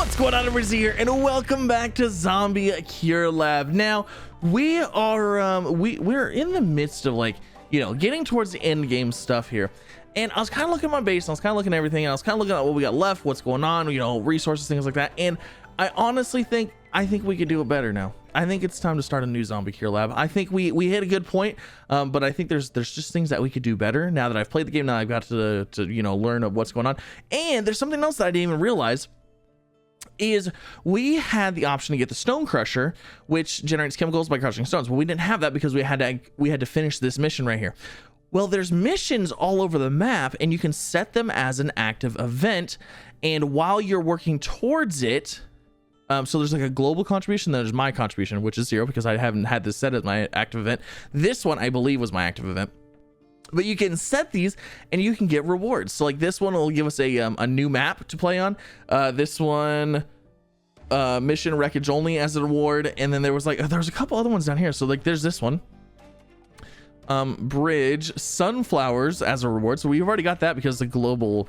What's going on, everybody? Here, and welcome back to Zombie Cure Lab. Now we are we're in the midst of, like, you know, getting towards the end game stuff here, and I was kind of looking at my base, and I was kind of looking at everything, and I was kind of looking at what we got left, what's going on, you know, resources, things like that. And I honestly think we could do it better now. I think it's time to start a new Zombie Cure Lab. I think we hit a good point, but I think there's just things that we could do better now that I've played the game. Now I've got to you know, learn of what's going on. And there's something else that I didn't even realize, is we had the option to get the stone crusher, which generates chemicals by crushing stones. But we didn't have that because we had to finish this mission right here. Well, there's missions all over the map, and you can set them as an active event, and while you're working towards it, so there's like a global contribution, then there's my contribution, which is 0 because I haven't had this set as my active event. This one I believe was my active event. But you can set these and you can get rewards. So like this one will give us a new map to play on. This one, mission wreckage only as a reward. And then there was a couple other ones down here. So like there's this one, bridge sunflowers as a reward. So we've already got that because the global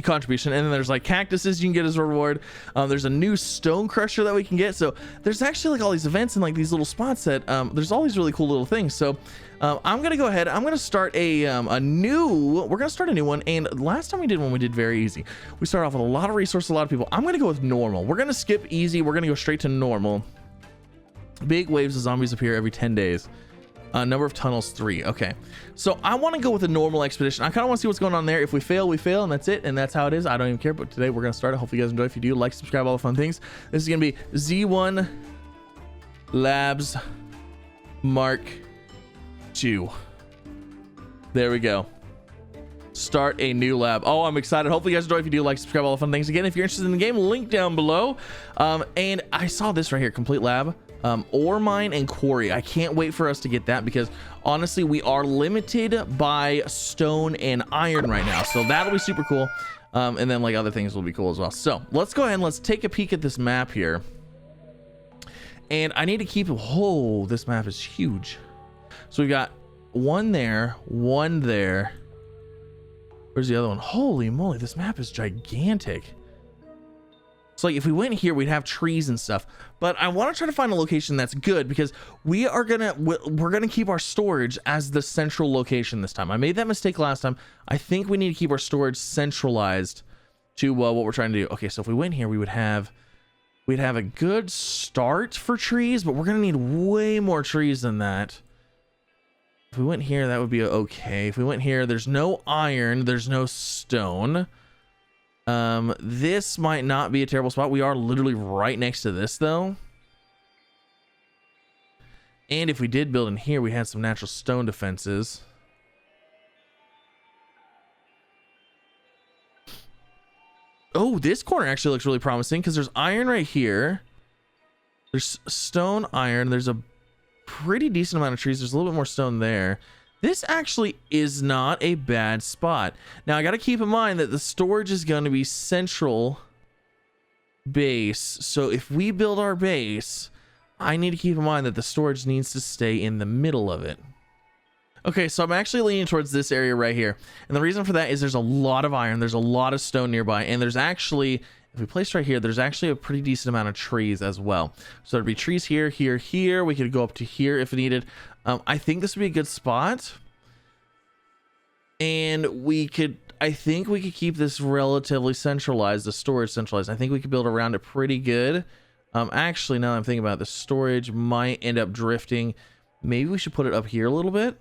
contribution. And then there's like cactuses you can get as a reward. There's a new stone crusher that we can get. So there's actually like all these events and like these little spots that there's all these really cool little things. So I'm gonna go ahead, I'm gonna start we're gonna start a new one. And last time we did one, we did very easy. We started off with a lot of resources, a lot of people. I'm gonna go with normal. We're gonna skip easy, we're gonna go straight to normal. Big waves of zombies appear every 10 days. Number of tunnels 3. Okay, so I want to go with a normal expedition. I kind of want to see what's going on there. If we fail, we fail, and that's it, and that's how it is. I don't even care. But today we're gonna start it. Hopefully you guys enjoy. If you do, like, subscribe, all the fun things. This is gonna be Z1 Labs Mark II. There we go. Start a new lab. Oh, I'm excited. Hopefully you guys enjoy. If you do, like, subscribe, all the fun things. Again, if you're interested in the game, link down below. And I saw this right here, complete lab. Ore mine and quarry. I can't wait for us to get that because honestly we are limited by stone and iron right now, so that'll be super cool. And then like other things will be cool as well. So let's go ahead and let's take a peek at this map here, and I need to keep this map is huge. So we've got one there, one there. Where's the other one? Holy moly, this map is gigantic. So like if we went here, we'd have trees and stuff, but I want to try to find a location that's good because we're gonna keep our storage as the central location this time. I made that mistake last time. I think we need to keep our storage centralized to what we're trying to do. Okay, so if we went here, we'd have a good start for trees, but we're gonna need way more trees than that. If we went here, that would be okay. If we went here, there's no iron, there's no stone. This might not be a terrible spot. We are literally right next to this though. And if we did build in here, we had some natural stone defenses. Oh, this corner actually looks really promising because there's iron right here. There's stone, iron. There's a pretty decent amount of trees. There's a little bit more stone there. This actually is not a bad spot. Now I got to keep in mind that the storage is going to be central base. So if we build our base, I need to keep in mind that the storage needs to stay in the middle of it. Okay, so I'm actually leaning towards this area right here. And the reason for that is there's a lot of iron, there's a lot of stone nearby, and there's actually, if we place right here, there's actually a pretty decent amount of trees as well. So there'd be trees here, here, here. We could go up to here if needed. I think this would be a good spot. And I think we could keep this relatively centralized, the storage centralized. I think we could build around it pretty good. Actually, now that I'm thinking about it, the storage might end up drifting. Maybe we should put it up here a little bit,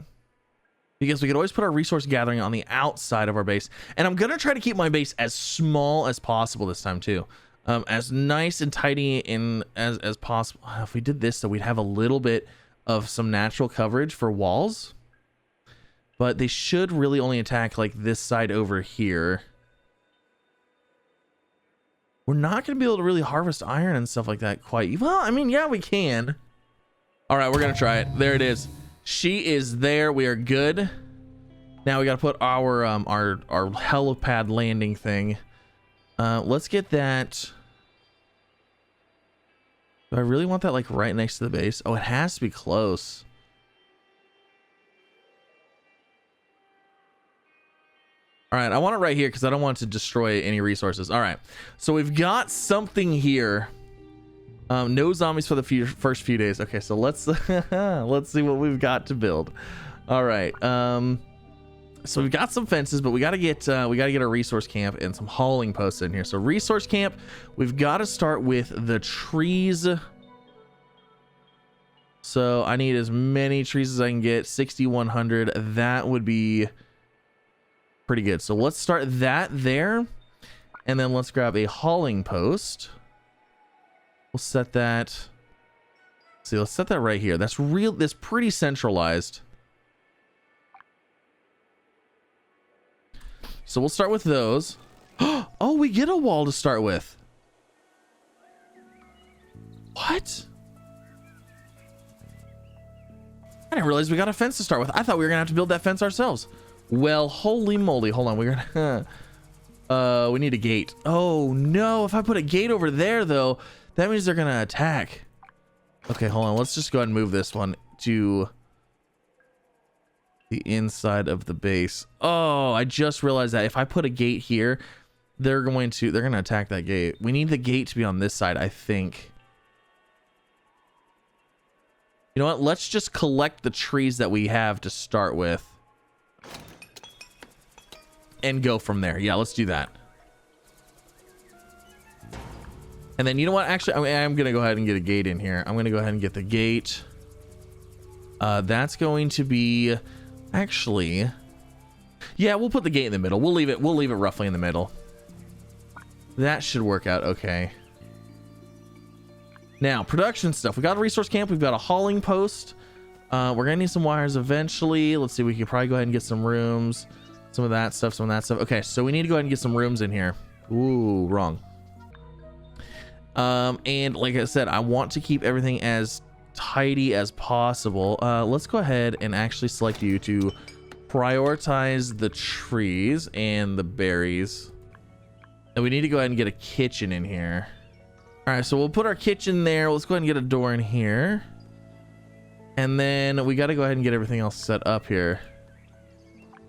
because we could always put our resource gathering on the outside of our base. And I'm gonna try to keep my base as small as possible this time too, as nice and tidy and as possible. If we did this, so we'd have a little bit of some natural coverage for walls, but they should really only attack like this side over here. We're not gonna be able to really harvest iron and stuff like that quite well. I mean, yeah, we can. All right, we're gonna try it. There it is. She is there. We are good. Now we got to put our helipad landing thing. Let's get that. Do I really want that like right next to the base? Oh, it has to be close. All right, I want it right here because I don't want it to destroy any resources. All right, so we've got something here. No zombies for the first few days. Okay, so let's let's see what we've got to build. All right, so we've got some fences, but we got to get a resource camp and some hauling posts in here. So resource camp, we've got to start with the trees. So I need as many trees as I can get. 6,100. That would be pretty good. So let's start that there, and then let's grab a hauling post. We'll set that. See, let's set that right here. That's pretty centralized. So we'll start with those. Oh, we get a wall to start with. What? I didn't realize we got a fence to start with. I thought we were gonna have to build that fence ourselves. Well, holy moly. Hold on, we're gonna we need a gate. Oh no, if I put a gate over there though, that means they're gonna attack. Okay, hold on, let's just go ahead and move this one to the inside of the base. Oh, I just realized that if I put a gate here, they're gonna attack that gate. We need the gate to be on this side, I think. You know what? Let's just collect the trees that we have to start with and go from there. Yeah, let's do that. And then you know what? Actually, I'm gonna go ahead and get a gate in here. I'm gonna go ahead and get the gate. That's going to be actually, yeah, we'll put the gate in the middle. We'll leave it roughly in the middle. That should work out okay. Now, production stuff. We got a resource camp. We've got a hauling post. We're gonna need some wires eventually. Let's see. We could probably go ahead and get some rooms. Some of that stuff. Okay, so we need to go ahead and get some rooms in here. Ooh, wrong. And like I said, I want to keep everything as tidy as possible. Let's go ahead and actually select you to prioritize the trees and the berries. And we need to go ahead and get a kitchen in here. All right, so we'll put our kitchen there. Let's go ahead and get a door in here. And then we got to go ahead and get everything else set up here.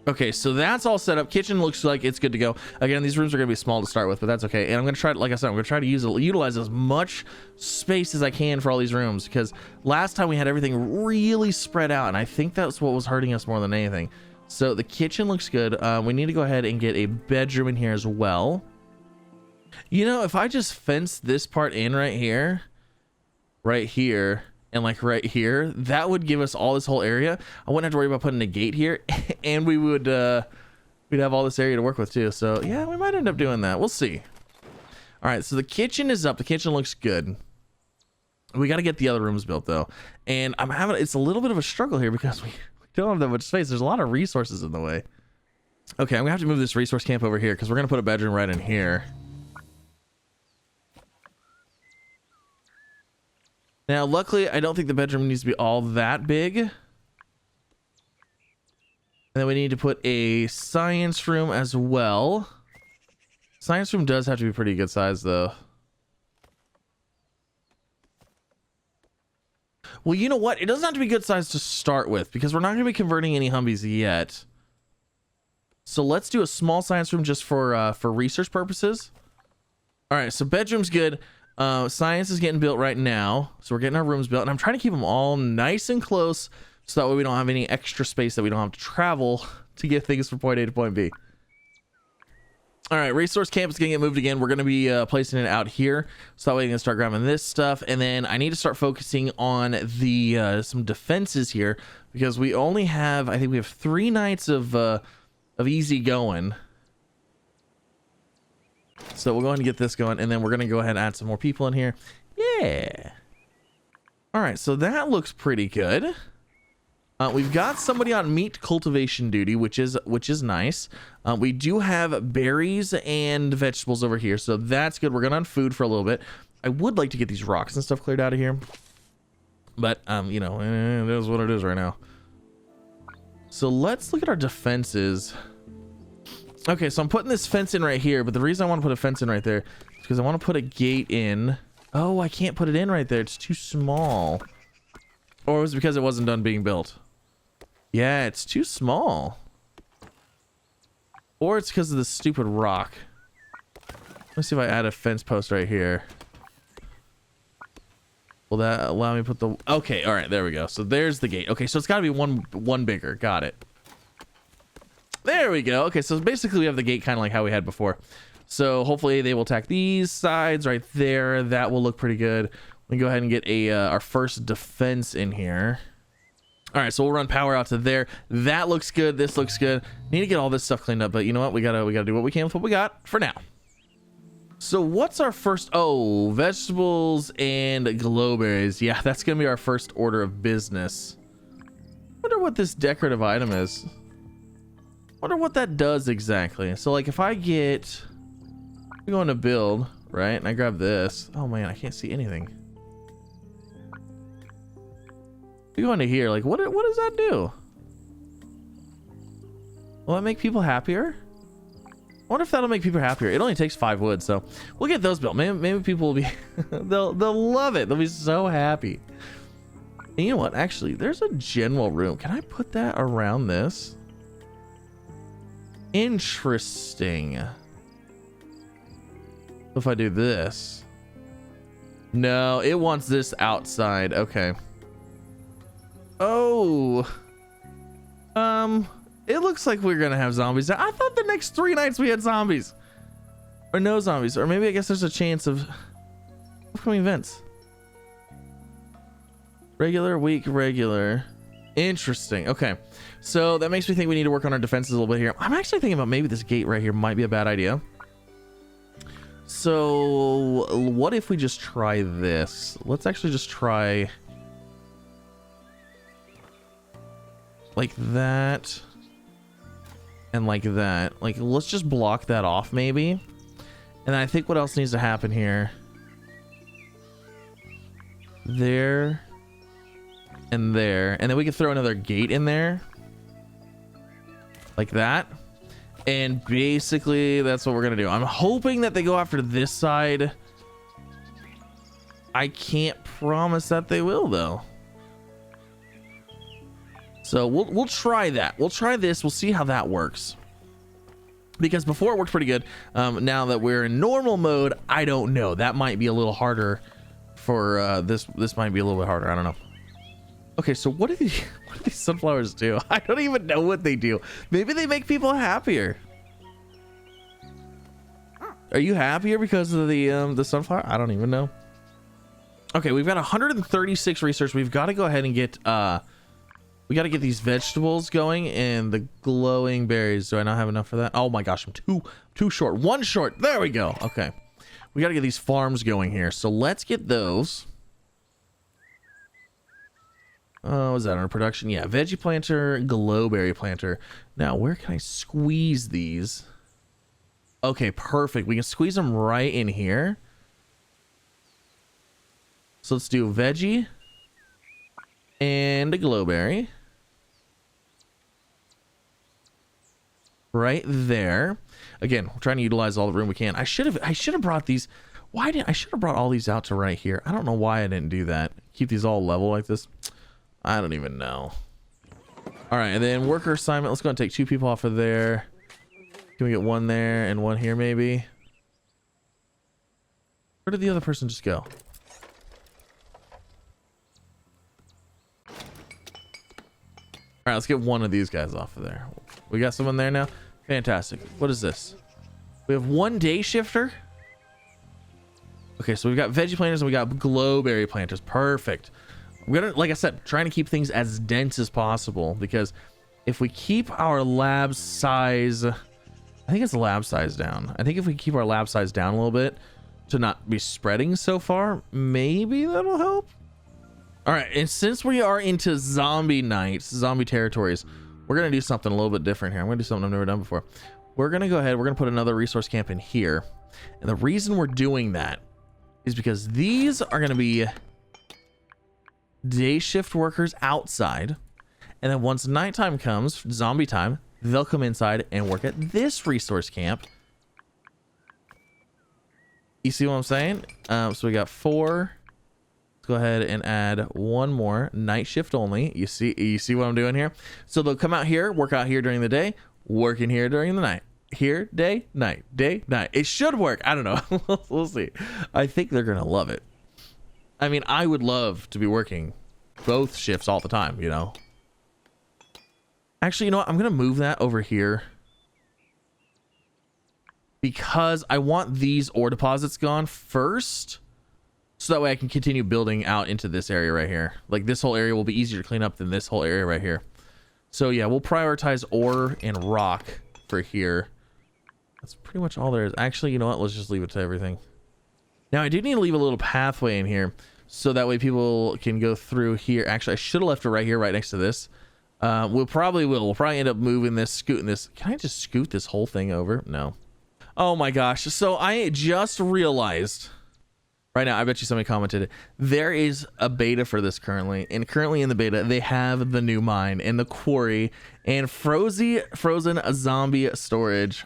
Okay, so that's all set up. Kitchen looks like it's good to go. Again, these rooms are going to be small to start with, but that's okay. And I'm going to try, like I said, I'm going to try to utilize as much space as I can for all these rooms, because last time we had everything really spread out, and I think that's what was hurting us more than anything. So the kitchen looks good. We need to go ahead and get a bedroom in here as well. You know, if I just fence this part in right here, and like right here, that would give us all this whole area. I wouldn't have to worry about putting a gate here, and we would we'd have all this area to work with too. So yeah, we might end up doing that. We'll see. All right, so the kitchen is up. The kitchen looks good. We got to get the other rooms built though, and it's a little bit of a struggle here because we don't have that much space. There's a lot of resources in the way. Okay, I'm gonna have to move this resource camp over here because we're gonna put a bedroom right in here. Now, luckily, I don't think the bedroom needs to be all that big. And then we need to put a science room as well. Science room does have to be pretty good size, though. Well, you know what? It doesn't have to be good size to start with, because we're not going to be converting any Humvees yet. So let's do a small science room just for research purposes. All right, so bedroom's good. Science is getting built right now, so we're getting our rooms built, and I'm trying to keep them all nice and close so that way we don't have any extra space that we don't have to travel to get things from point A to point B. All right, resource camp is gonna get moved again. We're gonna be placing it out here, so that way we can start grabbing this stuff, and then I need to start focusing on the some defenses here, because we only have, I think we have 3 nights of easy going. So we'll go ahead and get this going, and then we're going to go ahead and add some more people in here. Yeah. All right, so that looks pretty good. We've got somebody on meat cultivation duty, which is nice. We do have berries and vegetables over here, so that's good. We're going on food for a little bit. I would like to get these rocks and stuff cleared out of here, but you know, it is what it is right now. So let's look at our defenses. Okay, so I'm putting this fence in right here, but the reason I want to put a fence in right there is because I want to put a gate in. Oh, I can't put it in right there. It's too small. Or was it because it wasn't done being built? Yeah, it's too small. Or it's because of this stupid rock. Let's see if I add a fence post right here. Will that allow me to put the... Okay, all right, there we go. So there's the gate. Okay, so it's got to be one bigger. Got it. There we go. Okay, so basically we have the gate kind of like how we had before. So hopefully they will attack these sides right there. That will look pretty good. We can go ahead and get our first defense in here. All right, so we'll run power out to there. That looks good. This looks good. Need to get all this stuff cleaned up, but you know what? We gotta do what we can with what we got for now. So what's our first? Oh, vegetables and glowberries. Yeah, that's gonna be our first order of business. Wonder what this decorative item is. Wonder what that does exactly. So like if I get, I'm going to build, right? And I grab this. Oh man, I can't see anything. We go into here, like what does that do? Will that make people happier? I wonder if that'll make people happier. It only takes 5 wood, so we'll get those built. Maybe people will be they'll love it. They'll be so happy. And you know what? Actually, there's a general room. Can I put that around this? Interesting. If I do this. No, it wants this outside. Okay. Oh, it looks like we're gonna have zombies. I thought the next 3 nights we had zombies, or no zombies, or maybe I guess there's a chance of upcoming events. Regular, week, regular. Interesting. Okay, so that makes me think we need to work on our defenses a little bit here. I'm actually thinking about maybe this gate right here might be a bad idea. So what if we just try this? Let's actually just try like that and like that. Like let's just block that off maybe. And I think what else needs to happen here, there and there, and then we can throw another gate in there like that. And basically that's what we're gonna do. I'm hoping that they go after this side. I can't promise that they will though. So we'll try that. We'll try this. We'll see how that works. Because before it worked pretty good. Now that we're in normal mode, I don't know. That might be a little harder for this. This might be a little bit harder. I don't know. Okay, so what do these sunflowers do? I don't even know what they do. Maybe they make people happier. Are you happier because of the sunflower? I don't even know. Okay, we've got 136 research. We've got to go ahead and get we got to get these vegetables going and the glowing berries. Do I not have enough for that? Oh my gosh, I'm too short. One short. There we go. Okay, we got to get these farms going here. So let's get those. Oh, is that under production? Yeah, veggie planter, glowberry planter. Now, where can I squeeze these? Okay, perfect. We can squeeze them right in here. So let's do veggie and a glowberry. Right there. Again, we're trying to utilize all the room we can. I should have brought these. I should have brought all these out to right here. I don't know why I didn't do that. Keep these all level like this. I don't even know. All right, and then worker assignment. Let's go and take 2 people off of there. Can we get 1 there and 1 here maybe? Where did the other person just go? All right, let's get 1 of these guys off of there. We got someone there now. Fantastic. What is this? We have 1 day shifter. Okay, so we've got veggie planters and we got glowberry planters. Perfect. We're gonna, like I said, trying to keep things as dense as possible, because if we keep our lab size, I think it's lab size down. I think if we keep our lab size down a little bit to not be spreading so far, maybe that'll help. All right, and since we are into zombie nights, zombie territories, we're gonna do something a little bit different here. I'm gonna do something I've never done before. We're gonna go ahead, we're gonna put another resource camp in here. And the reason we're doing that is because these are gonna be day shift workers outside, and then once nighttime comes, zombie time, they'll come inside and work at this resource camp. You see what I'm saying? So we got 4. Let's go ahead and add 1 more, night shift only. You see what I'm doing here? So they'll come out here, work out here during the day, work in here during the night. here, day, night, day, night. It should work. I don't know. We'll see. I think they're gonna love it. I mean, I would love to be working both shifts all the time, you know. Actually, you know what? I'm gonna move that over here because I want these ore deposits gone first, so that way I can continue building out into this area right here. Like, this whole area will be easier to clean up than this whole area right here. So yeah, we'll prioritize ore and rock for here. That's pretty much all there is. Actually, you know what? Let's just leave it to everything. Now, I do need to leave a little pathway in here so that way people can go through here. Actually, I should have left it right here, right next to this. We'll probably end up moving this, scooting this. Can I just scoot this whole thing over? No. Oh my gosh. So I just realized right now, I bet you somebody commented it. There is a beta for this currently, and currently in the beta, they have the new mine and the quarry and frozen zombie storage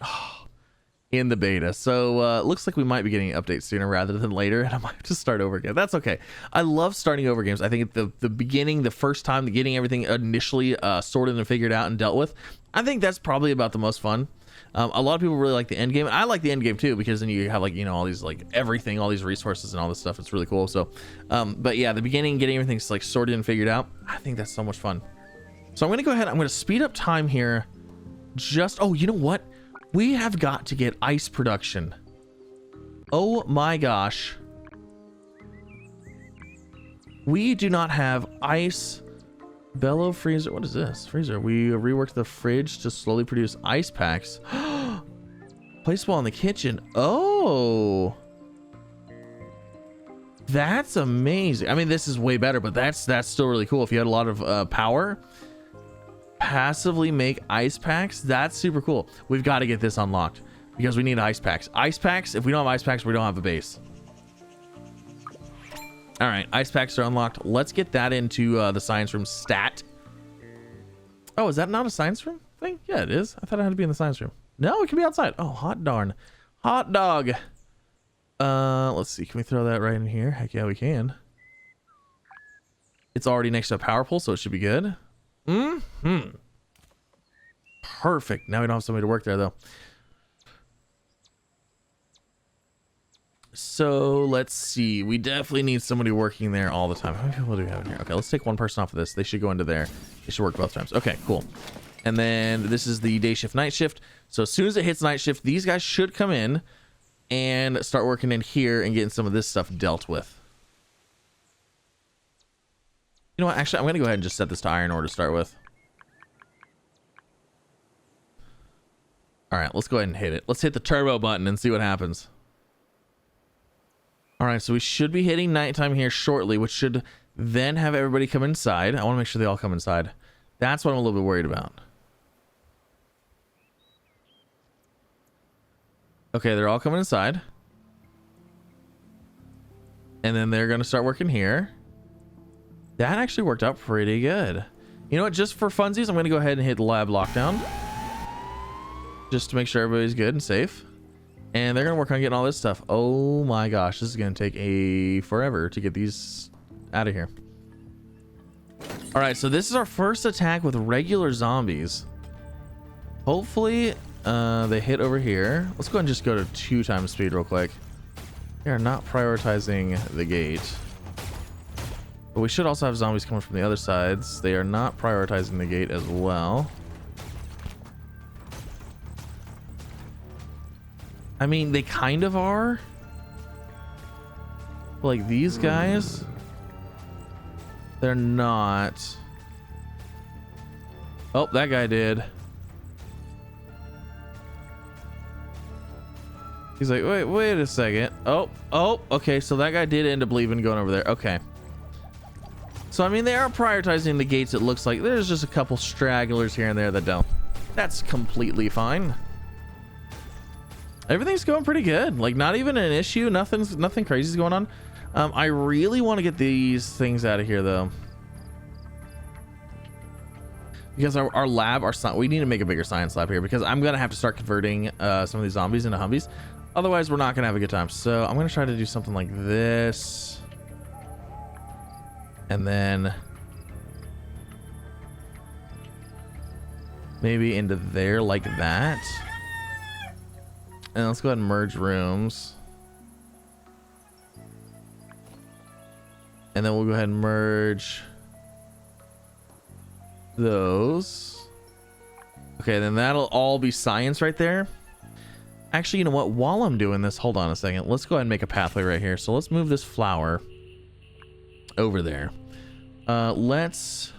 in the beta. So looks like we might be getting an update sooner rather than later, and I might have to start over again. That's okay. I love starting over games. I think at the beginning, the first time, getting everything initially sorted and figured out and dealt with, I think that's probably about the most fun. A lot of people really like the end game, and I like the end game too, because then you have, like, you know, all these, like, everything, all these resources and all this stuff. It's really cool. So but yeah, the beginning, getting everything like sorted and figured out, I think that's so much fun. So I'm gonna go ahead, I'm gonna speed up time here. Oh, you know what, we have got to get ice production. Oh my gosh, we do not have ice. Bellow freezer. What is this? Freezer. We reworked the fridge to slowly produce ice packs. Placeable in the kitchen. Oh, that's amazing. I mean, this is way better, but that's still really cool. If you had a lot of power, passively make ice packs. That's super cool. We've got to get this unlocked because we need ice packs. Ice packs. If we don't have ice packs, we don't have a base. All right, ice packs are unlocked. Let's get that into the science room stat. Oh, is that not a science room thing? Yeah, it is. I thought it had to be in the science room. No, it can be outside. Oh, hot darn. Hot dog. Let's see. Can we throw that right in here? Heck yeah, we can. It's already next to a power pole, so it should be good. Perfect. Now we don't have somebody to work there, though. So let's see. We definitely need somebody working there all the time. How many people do we have in here? Okay, let's take one person off of this. They should go into there. They should work both times. Okay, cool. And then this is the day shift, night shift. So as soon as it hits night shift, these guys should come in and start working in here and getting some of this stuff dealt with. You know what? Actually, I'm going to go ahead and just set this to iron ore to start with. All right, let's go ahead and hit it. Let's hit the turbo button and see what happens. All right, so we should be hitting nighttime here shortly, which should then have everybody come inside. I want to make sure they all come inside. That's what I'm a little bit worried about. Okay, they're all coming inside. And then they're going to start working here. That actually worked out pretty good. You know what? Just for funsies, I'm going to go ahead and hit lab lockdown. Just to make sure everybody's good and safe. And they're going to work on getting all this stuff. Oh my gosh, this is going to take forever to get these out of here. All right, so this is our first attack with regular zombies. Hopefully they hit over here. Let's go ahead and just go to 2 times speed real quick. They are not prioritizing the gate. But we should also have zombies coming from the other sides. They are not prioritizing the gate as well. I mean, they kind of are. Like these guys, they're not. Oh, that guy did. He's like, wait a second. Oh, okay. So that guy did end up leaving, going over there. Okay. So, I mean, they are prioritizing the gates. It looks like there's just a couple stragglers here and there that don't. That's completely fine. Everything's going pretty good. Like, not even an issue. Nothing crazy is going on. I really want to get these things out of here, though. Because our lab, we need to make a bigger science lab here, because I'm going to have to start converting some of these zombies into Humvees. Otherwise, we're not going to have a good time. So I'm going to try to do something like this. And then maybe into there like that. And let's go ahead and merge rooms. And then we'll go ahead and merge those. Okay, then that'll all be science right there. Actually, you know what? While I'm doing this, hold on a second. Let's go ahead and make a pathway right here. So let's move this flower over there. Let's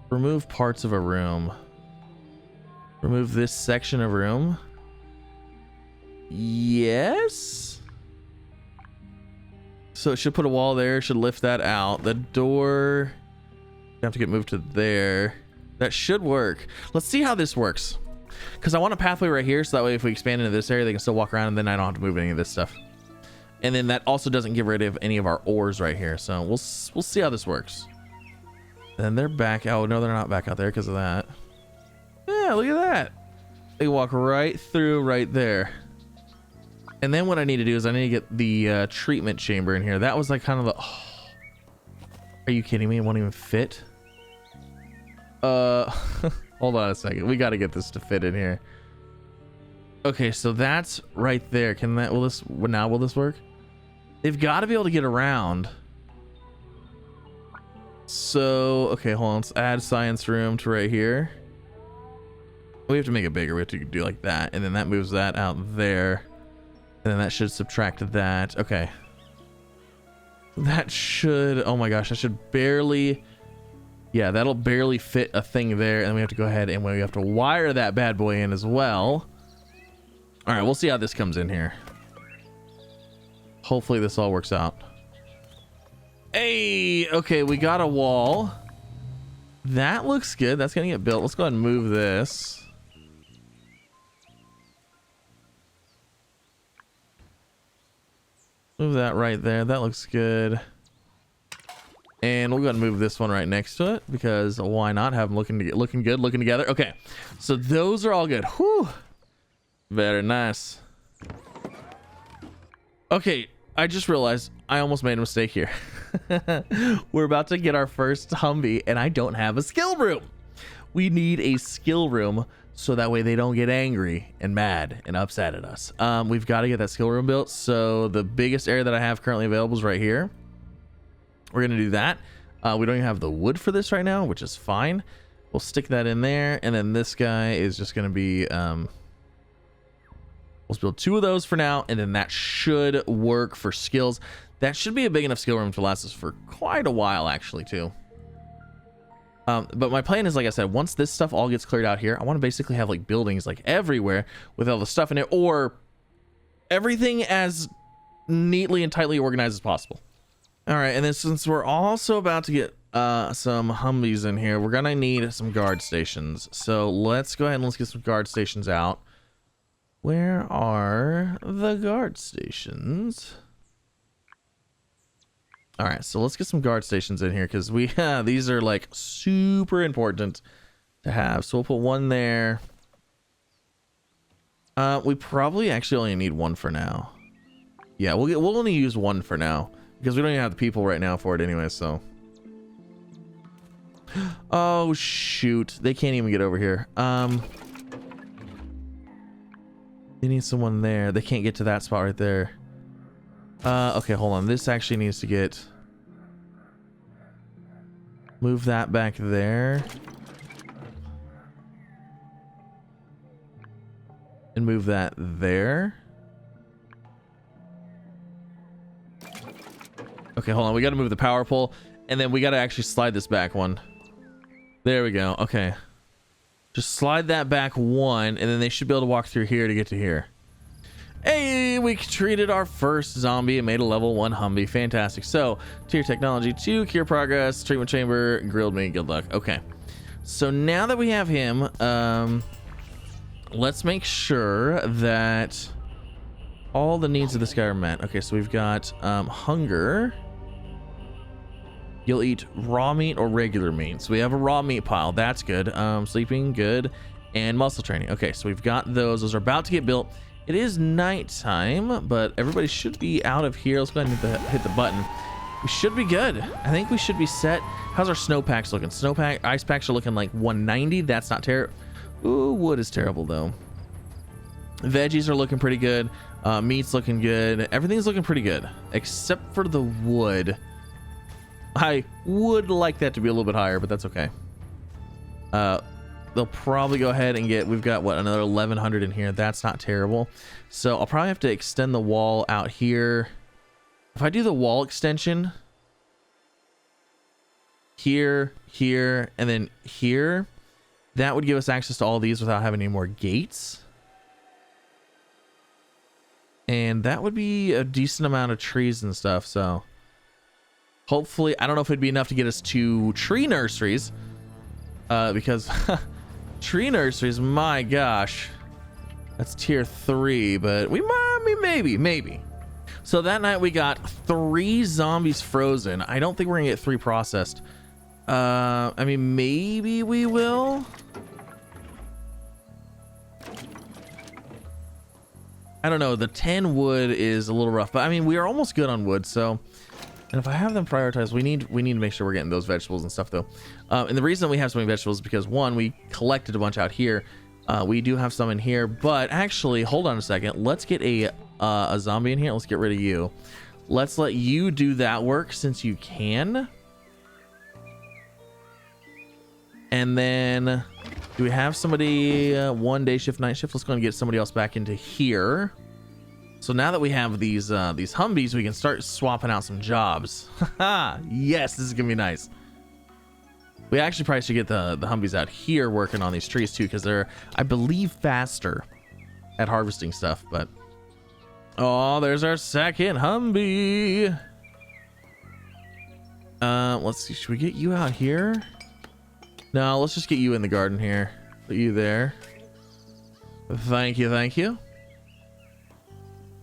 remove parts of a room. Remove this section of room. Yes. So it should put a wall there. Should lift that out. The door have to get moved to there. That should work. Let's see how this works. Because I want a pathway right here, so that way if we expand into this area, they can still walk around, and then I don't have to move any of this stuff. And then that also doesn't get rid of any of our ores right here. So we'll see how this works. Then they're back. Oh no, they're not back out there because of that. Yeah, look at that. They walk right through right there. And then what I need to do is I need to get the treatment chamber in here. That was like kind of the... Oh, are you kidding me? It won't even fit. Hold on a second. We got to get this to fit in here. Okay, so that's right there. Can that... Will this work? They've got to be able to get around. So, okay, hold on. Let's add science room to right here. We have to make it bigger. We have to do like that. And then that moves that out there. And then that should subtract that. Okay. That should... Oh my gosh, that should barely... Yeah, that'll barely fit a thing there. And then we have to go ahead and we have to wire that bad boy in as well. All right, we'll see how this comes in here. Hopefully this all works out. Hey, okay, we got a wall. That looks good. That's gonna get built. Let's go ahead and move this. Move that right there. That looks good. And we'll go ahead and move this one right next to it because why not have them looking good, looking together. Okay, so those are all good. Whew. Very nice. Okay, I just realized I almost made a mistake here. We're about to get our first Humvee and I don't have a skill room. We need a skill room so that way they don't get angry and mad and upset at us. We've got to get that skill room built. So the biggest area that I have currently available is right here. We're going to do that. We don't even have the wood for this right now, which is fine. We'll stick that in there. And then this guy is just going to be... We'll build 2 of those for now, and then that should work for skills. That should be a big enough skill room to last us for quite a while, actually, too. But my plan is, like I said, once this stuff all gets cleared out here, I want to basically have like buildings like everywhere with all the stuff in it, or everything as neatly and tightly organized as possible. All right, and then since we're also about to get some Humvees in here, we're gonna need some guard stations. So let's go ahead and let's get some guard stations out. Where are the guard stations? All right, so let's get some guard stations in here because we these are like super important to have. So we'll put one there. We probably actually only need one for now. Yeah, we'll only use one for now because we don't even have the people right now for it anyway. So, oh shoot, they can't even get over here. They need someone there. They can't get to that spot right there. Okay, hold on. This actually needs to get... Move that back there. And move that there. Okay, hold on. We got to move the power pole. And then we got to actually slide this back one. There we go. Okay. Just slide that back one, and then they should be able to walk through here to get to here. Hey, we treated our first zombie and made a level 1 Humvee. Fantastic. So, tier technology 2, cure progress, treatment chamber, grilled meat, good luck. Okay. So now that we have him, let's make sure that all the needs of this guy are met. Okay, so we've got hunger. You'll eat raw meat or regular meat. So we have a raw meat pile. That's good. Sleeping, good. And muscle training. Okay, so we've got those. Those are about to get built. It is nighttime, but everybody should be out of here. Let's go ahead and hit the button. We should be good. I think we should be set. How's our snowpacks looking? Ice packs are looking like 190. That's not terrible. Ooh, wood is terrible though. Veggies are looking pretty good. Meat's looking good. Everything's looking pretty good except for the wood. I would like that to be a little bit higher, but that's okay. They'll probably go ahead and get, we've got what, another 1100 in here. That's not terrible. So I'll probably have to extend the wall out here. If I do the wall extension here, here, and then here, that would give us access to all these without having any more gates. And that would be a decent amount of trees and stuff. So hopefully, I don't know if it'd be enough to get us to tree nurseries, because tree nurseries, my gosh, that's tier 3, but we might, maybe. So that night we got 3 zombies frozen. I don't think we're gonna get 3 processed. I mean, maybe we will. I don't know. The 10 wood is a little rough, but I mean, we are almost good on wood. So, and if I have them prioritized, we need to make sure we're getting those vegetables and stuff though. And the reason we have so many vegetables is because, one, we collected a bunch out here. We do have some in here, but actually, hold on a second. Let's get a zombie in here. Let's get rid of you. Let's let you do that work since you can. And then, do we have somebody, 1 day shift, night shift? Let's go and get somebody else back into here. So now that we have these Humvees, we can start swapping out some jobs. Yes, this is gonna be nice. We actually probably should get the Humvees out here working on these trees too, because they're, I believe, faster at harvesting stuff. But oh, there's our second Humvee. Let's see, should we get you out here? No, let's just get you in the garden here. Put you there. Thank you, thank you.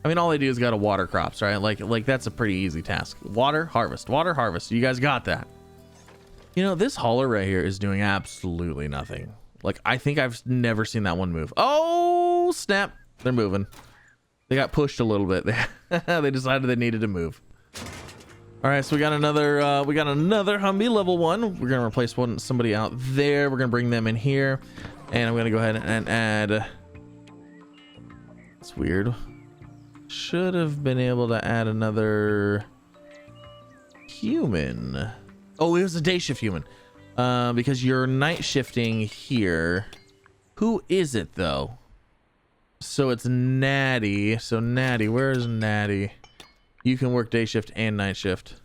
I mean, all they do is gotta water crops, right? Like that's a pretty easy task. Water, harvest, water, harvest. You guys got that. You know, this hauler right here is doing absolutely nothing. Like, I think I've never seen that one move. Oh, snap. They're moving. They got pushed a little bit. They decided they needed to move. All right, so we got another Humvee level 1. We're gonna replace somebody out there. We're gonna bring them in here, and I'm gonna go ahead and add. It's weird. Should have been able to add another human. Oh, it was a day shift human, because you're night shifting here. Who is it though? So it's Natty. So Natty, where is Natty? You can work day shift and night shift.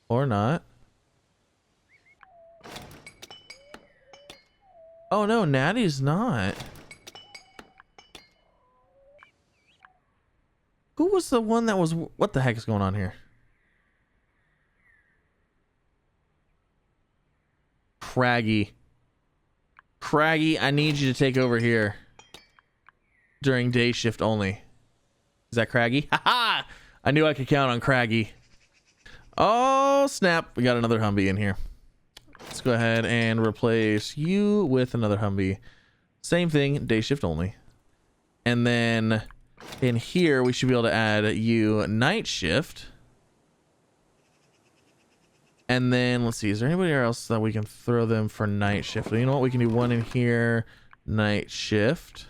Or not. Oh no, Natty's not. Who was the one that was... What the heck is going on here? Craggy. Craggy, I need you to take over here. During day shift only. Is that Craggy? Haha! I knew I could count on Craggy. Oh, snap. We got another Humvee in here. Let's go ahead and replace you with another Humvee. Same thing, day shift only. And then in here, we should be able to add you night shift. And then, let's see, is there anybody else that we can throw them for night shift? You know what? We can do one in here, night shift.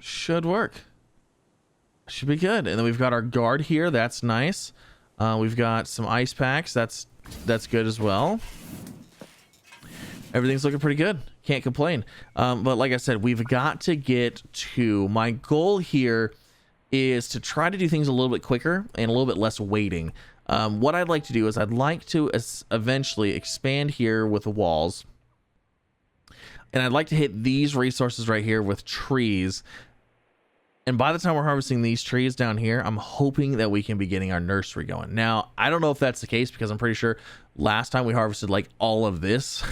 Should work. Should be good. And then we've got our guard here. That's nice. We've got some ice packs. That's good as well. Everything's looking pretty good. Can't complain. But like I said, we've got to get to... My goal here is to try to do things a little bit quicker and a little bit less waiting. What I'd like to do is I'd like to eventually expand here with the walls. And I'd like to hit these resources right here with trees. And by the time we're harvesting these trees down here, I'm hoping that we can be getting our nursery going. Now, I don't know if that's the case because I'm pretty sure last time we harvested like all of this.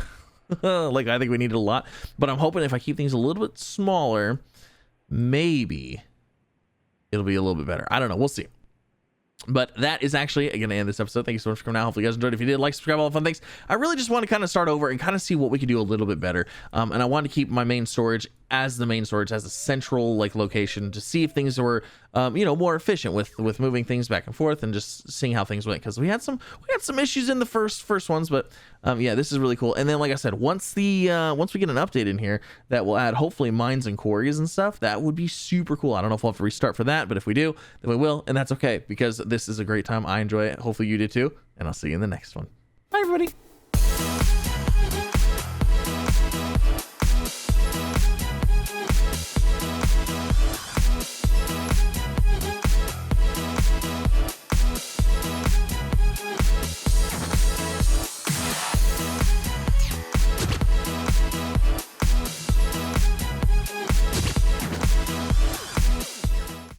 Like, I think we needed a lot. But I'm hoping if I keep things a little bit smaller, maybe it'll be a little bit better. I don't know. We'll see. But that is actually going to end this episode. Thank you so much for coming out. Hopefully you guys enjoyed. If you did, like, subscribe, all the fun things. I really just want to kind of start over and kind of see what we can do a little bit better. And I want to keep my main storage as the main storage, as a central like location, to see if things were more efficient with moving things back and forth and just seeing how things went, because we had some issues in the first ones, but yeah, this is really cool. And then like I said, once we get an update in here that will add hopefully mines and quarries and stuff, that would be super cool. I don't know if we'll have to restart for that, but if we do, then we will, and that's okay, because this is a great time. I enjoy it. Hopefully you did too, and I'll see you in the next one. Bye everybody.